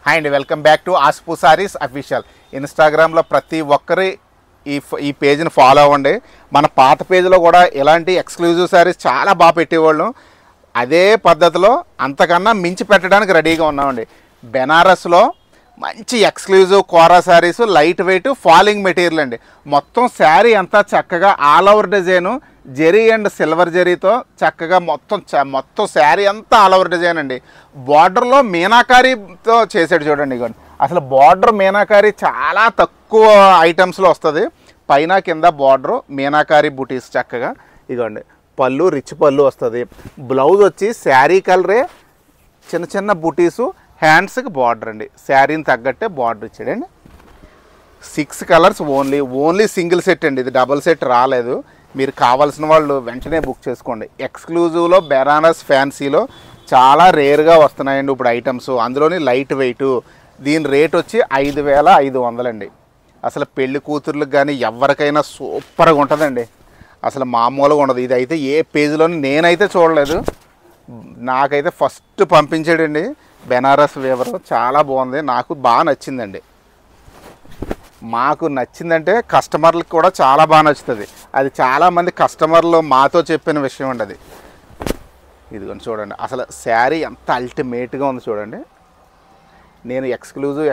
Hi అండి, welcome back to Aaspu sarees official. ఇన్స్టాగ్రామ్లో ప్రతి ఒక్కరి ఈ పేజ్ని ఫాలో అవ్వండి. మన పాత పేజ్లో కూడా ఇలాంటి ఎక్స్క్లూజివ్ సారీస్ చాలా బాగా పెట్టేవాళ్ళం. అదే పద్ధతిలో అంతకన్నా మించి పెట్టడానికి రెడీగా ఉన్నామండి. బెనారస్లో మంచి exclusive kora sarees, light weight, falling material అండి. మొత్తం శారీ అంతా చక్కగా all over design, zari and silver జెరీతో చక్కగా మొత్తం శారీ అంతా ఆల్ ఓవర్ డిజైన్ అండి. బార్డర్లో మీనాకారీతో చేసాడు చూడండి. ఇగోండి, అసలు బార్డర్ మీనాకారీ చాలా తక్కువ ఐటమ్స్లో వస్తుంది. పైన కింద బార్డరు మీనాకారీ బుటీస్ చక్కగా. ఇగోండి, పళ్ళు రిచ్ పళ్ళు వస్తుంది. బ్లౌజ్ వచ్చి శారీ కలరే చిన్న చిన్న బుటీసు, హ్యాండ్స్కి బార్డర్ అండి. శారీని తగ్గట్టే బార్డర్ ఇచ్చాడండి. 6 కలర్స్ ఓన్లీ సింగిల్ సెట్ అండి. ఇది డబుల్ సెట్ రాలేదు. మీరు కావాల్సిన వాళ్ళు వెంటనే బుక్ చేసుకోండి. ఎక్స్క్లూజివ్లో బెనారస్ ఫ్యాన్సీలో చాలా రేర్గా వస్తున్నాయండి ఇప్పుడు ఐటమ్స్. అందులోని లైట్ వెయిట్. దీని రేట్ వచ్చి 5,500 అండి. అసలు పెళ్లి కూతుర్లకు కానీ ఎవరికైనా సూపర్గా ఉంటుందండి. అసలు మామూలుగా ఉండదు. ఇది అయితే ఏ పేజీలోని నేనైతే చూడలేదు. నాకైతే ఫస్ట్ పంపించాడండి బెనారస్ వేవర్. చాలా బాగుంది, నాకు బాగా నచ్చిందండి. మాకు నచ్చిందంటే కస్టమర్లకు కూడా చాలా బాగా నచ్చుతుంది. అది చాలామంది కస్టమర్లు మాతో చెప్పిన విషయం అండి అది. ఇదిగోండి చూడండి, అసలు శారీ ఎంత అల్టిమేట్గా ఉంది చూడండి. నేను ఎక్స్క్లూజివ్